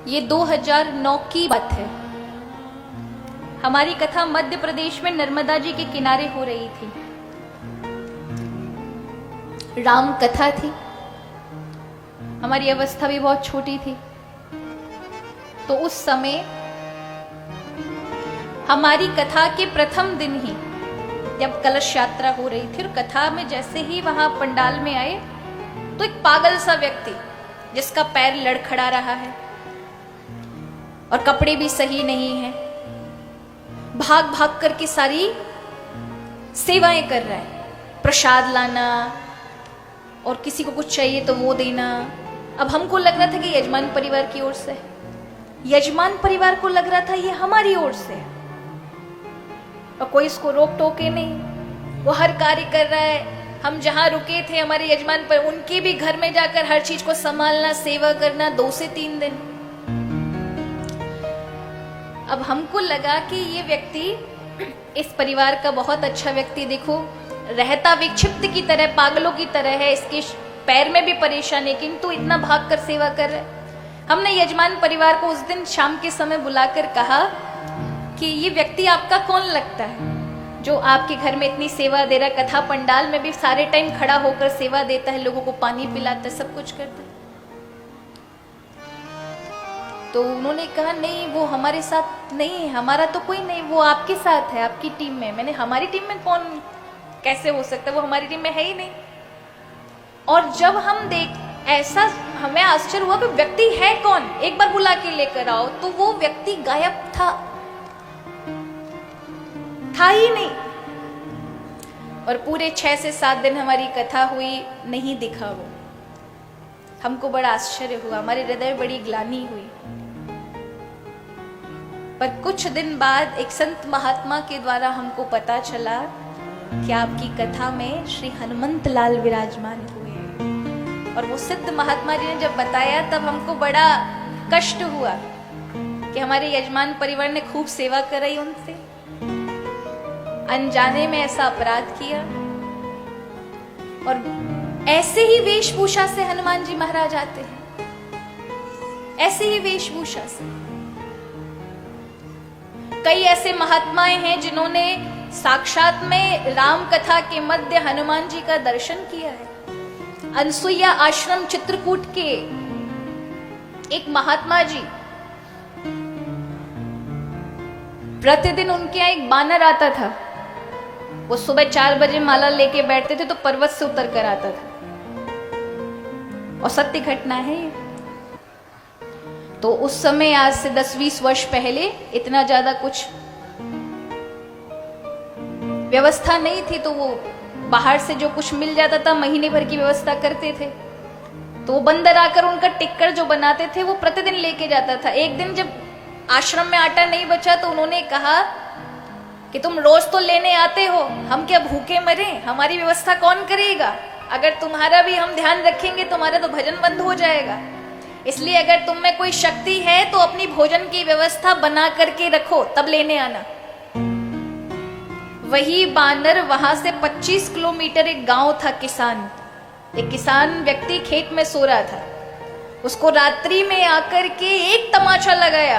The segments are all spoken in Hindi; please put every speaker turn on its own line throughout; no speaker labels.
ये 2009 की बात है। हमारी कथा मध्य प्रदेश में नर्मदा जी के किनारे हो रही थी। राम कथा थी। हमारी अवस्था भी बहुत छोटी थी। तो उस समय हमारी कथा के प्रथम दिन ही जब कलश यात्रा हो रही थी और कथा में जैसे ही वहां पंडाल में आए तो एक पागल सा व्यक्ति जिसका पैर लड़खड़ा रहा है और कपड़े भी सही नहीं है, भाग भाग करके सारी सेवाएं कर रहा है। प्रसाद लाना और किसी को कुछ चाहिए तो वो देना। अब हमको लग रहा था कि यजमान परिवार की ओर से, यजमान परिवार को लग रहा था ये हमारी ओर से, और कोई इसको रोक टोके नहीं। वो हर कार्य कर रहा है। हम जहां रुके थे हमारे यजमान पर, उनके भी घर में जाकर हर चीज को संभालना, सेवा करना 2 से 3 दिन। अब हमको लगा कि ये व्यक्ति इस परिवार का बहुत अच्छा व्यक्ति, देखो रहता विक्षिप्त की तरह, पागलों की तरह है, इसके पैर में भी परेशानी, किंतु इतना भाग कर सेवा कर रहा है। हमने यजमान परिवार को उस दिन शाम के समय बुलाकर कहा कि ये व्यक्ति आपका कौन लगता है जो आपके घर में इतनी सेवा दे रहा है, कथा पंडाल में भी सारे टाइम खड़ा होकर सेवा देता है, लोगों को पानी पिलाता है, सब कुछ करता है। तो उन्होंने कहा नहीं, वो हमारे साथ नहीं है, हमारा तो कोई नहीं, वो आपके साथ है, आपकी टीम में। मैंने हमारी टीम में कौन कैसे हो सकता है, वो हमारी टीम में है ही नहीं। और जब हम देख ऐसा, हमें आश्चर्य हुआ कि व्यक्ति है कौन, एक बार बुला के लेकर आओ। तो वो व्यक्ति गायब था ही नहीं। और पूरे 6 से 7 दिन हमारी कथा हुई, नहीं दिखा वो। हमको बड़ा आश्चर्य हुआ, हमारे हृदय बड़ी ग्लानि हुई। पर कुछ दिन बाद एक संत महात्मा के द्वारा हमको पता चला कि आपकी कथा में श्री हनुमंत लाल विराजमान हुए। और वो सिद्ध महात्मा जी ने जब बताया तब हमको बड़ा कष्ट हुआ कि हमारे यजमान परिवार ने खूब सेवा कराई उनसे, अनजाने में ऐसा अपराध किया। और ऐसे ही वेशभूषा से हनुमान जी महाराज आते हैं, ऐसे ही वेशभूषा से। कई ऐसे महात्माएं हैं जिन्होंने साक्षात में राम कथा के मध्य हनुमान जी का दर्शन किया है। अनसुईया आश्रम चित्रकूट के एक महात्मा जी, प्रतिदिन उनके यहाँ एक बानर आता था। वो सुबह 4 बजे माला लेके बैठते थे तो पर्वत से उतर कर आता था, और सत्य घटना है ये। तो उस समय आज से 10-20 वर्ष पहले इतना ज्यादा कुछ व्यवस्था नहीं थी, तो वो बाहर से जो कुछ मिल जाता था महीने भर की व्यवस्था करते थे। तो वो बंदर आकर उनका टिक्कर जो बनाते थे वो प्रतिदिन लेके जाता था। एक दिन जब आश्रम में आटा नहीं बचा तो उन्होंने कहा कि तुम रोज तो लेने आते हो, हम क्या भूखे मरे, हमारी व्यवस्था कौन करेगा? अगर तुम्हारा भी हम ध्यान रखेंगे तुम्हारा तो भजन बंद हो जाएगा। इसलिए अगर तुम में कोई शक्ति है तो अपनी भोजन की व्यवस्था बना करके रखो, तब लेने आना। वही बानर वहां से 25 किलोमीटर एक गांव था, किसान, एक किसान व्यक्ति खेत में सो रहा था। उसको रात्रि में आकर के एक तमाचा लगाया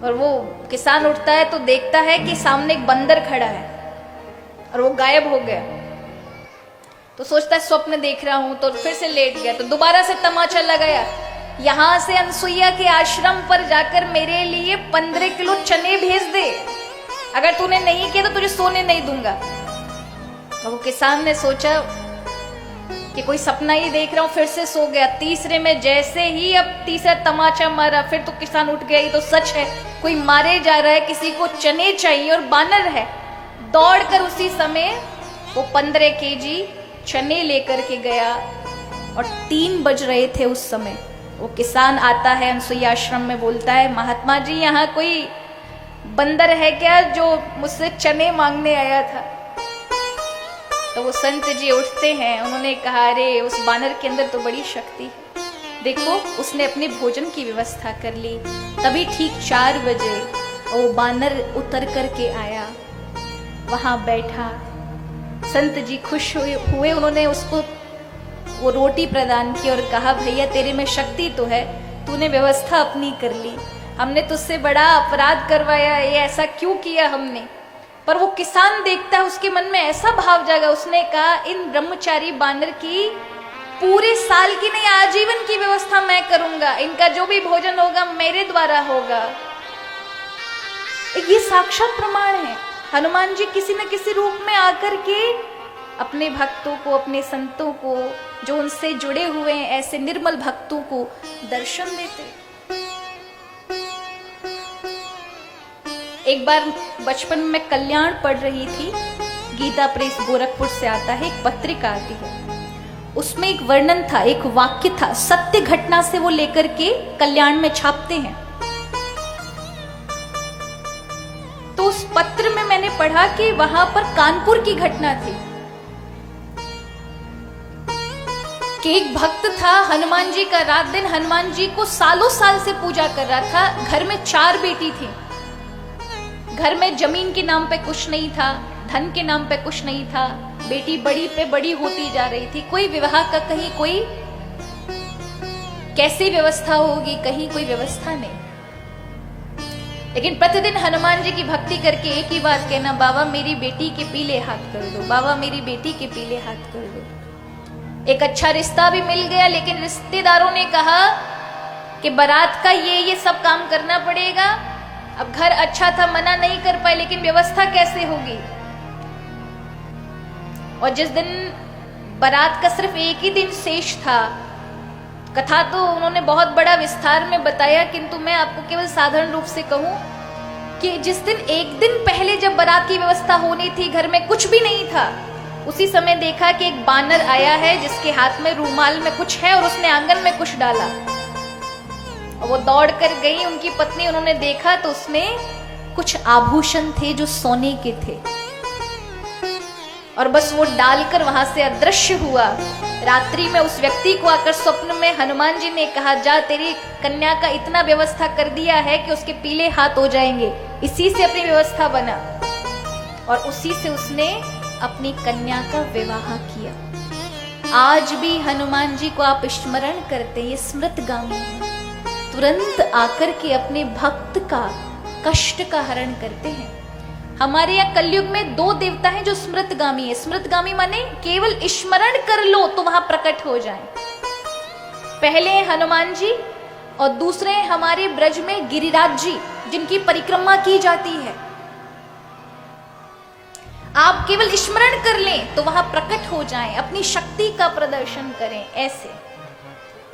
और वो किसान उठता है तो देखता है कि सामने एक बंदर खड़ा है और वो गायब हो गया। तो सोचता है स्वप्न देख रहा हूं, तो फिर से लेट गया। तो दोबारा से तमाचा लगाया, यहां से अनसुईया के आश्रम पर जाकर मेरे लिए 15 किलो चने भेज दे, अगर तूने नहीं किया तो तुझे सोने नहीं दूंगा। तो वो किसान ने सोचा कि कोई सपना ही देख रहा हूं, फिर से सो गया। तीसरे में जैसे ही अब तीसरा तमाचा मारा, फिर तो किसान उठ गया, ये तो सच है, कोई मारे जा रहा है, किसी को चने चाहिए और बानर है। दौड़कर उसी समय वो 15 केजी चने लेकर के गया। और 3 बज रहे थे उस समय। वो किसान आता है अनसुईया आश्रम में, बोलता है महात्मा जी यहाँ कोई बंदर है क्या जो मुझसे चने मांगने आया था? तो वो संत जी उठते हैं, उन्होंने कहा अरे उस बानर के अंदर तो बड़ी शक्ति है, देखो उसने अपने भोजन की व्यवस्था कर ली। तभी ठीक 4 बजे वो बानर उतर करके आया, वहां बैठा। संत जी खुश हुए, उन्होंने उसको वो रोटी प्रदान की और कहा भैया तेरे में शक्ति तो है, तूने व्यवस्था अपनी कर ली, हमने तुझसे बड़ा अपराध करवाया, ये ऐसा क्यों किया हमने। पर वो किसान देखता है, उसके मन में ऐसा भाव जागा, उसने कहा इन ब्रह्मचारी बानर की पूरे साल की नहीं आजीवन की व्यवस्था मैं करूंगा, इनका जो भी भोजन होगा मेरे द्वारा होगा। ये साक्षात प्रमाण है, हनुमान जी किसी न किसी रूप में आकर के अपने भक्तों को, अपने संतों को, जो उनसे जुड़े हुए हैं ऐसे निर्मल भक्तों को दर्शन देते। एक बार बचपन में कल्याण पढ़ रही थी, गीता प्रेस गोरखपुर से आता है, एक पत्रिका आती है, उसमें एक वर्णन था, एक वाक्य था, सत्य घटना से वो लेकर के कल्याण में छापते हैं। तो उस पत्र में मैंने पढ़ा कि वहां पर कानपुर की घटना थी कि एक भक्त था हनुमान जी का, रात दिन हनुमान जी को सालों साल से पूजा कर रहा था। घर में 4 बेटी थी, घर में जमीन के नाम पे कुछ नहीं था, धन के नाम पे कुछ नहीं था, बेटी बड़ी पे बड़ी होती जा रही थी, कोई विवाह का कहीं कोई कैसी व्यवस्था होगी, कहीं कोई व्यवस्था नहीं। लेकिन प्रतिदिन हनुमान जी की भक्ति करके एक ही बात कहना, बाबा मेरी बेटी के पीले हाथ कर दो, बाबा मेरी बेटी के पीले हाथ कर दो। एक अच्छा रिश्ता भी मिल गया, लेकिन रिश्तेदारों ने कहा कि बारात का ये सब काम करना पड़ेगा। अब घर अच्छा था, मना नहीं कर पाए, लेकिन व्यवस्था कैसे होगी। और जिस दिन बारात का सिर्फ एक ही दिन शेष था, कथा तो उन्होंने बहुत बड़ा विस्तार में बताया, किंतु मैं आपको केवल साधारण रूप से कहूं कि जिस दिन एक दिन पहले जब बारात की व्यवस्था होनी थी, घर में कुछ भी नहीं था, उसी समय देखा कि एक बानर आया है जिसके हाथ में रूमाल में कुछ है और उसने आंगन में कुछ डाला। और वो दौड़ कर गई उनकी पत्नी, उन्होंने देखा तो उसमें कुछ आभूषण थे जो सोने के थे, और बस वो डालकर वहां से अदृश्य हुआ। रात्रि में उस व्यक्ति को आकर स्वप्न में हनुमान जी ने कहा, जा तेरी कन्या का इतना व्यवस्था कर दिया है कि उसके पीले हाथ हो जाएंगे, इसी से अपनी व्यवस्था बना। और उसी से उसने अपनी कन्या का विवाह किया। आज भी हनुमान जी को आप स्मरण करते, ये स्मृतगामी है, तुरंत आकर के अपने भक्त का कष्ट का हरण करते हैं। हमारे यहाँ कलयुग में 2 देवता हैं जो स्मृतगामी है। स्मृतगामी माने केवल स्मरण कर लो तो वहां प्रकट हो जाएं। पहले हैं हनुमान जी और दूसरे हैं हमारे ब्रज में गिरिराज जी, जिनकी परिक्रमा की जाती है। आप केवल स्मरण कर लें तो वहां प्रकट हो जाएं, अपनी शक्ति का प्रदर्शन करें। ऐसे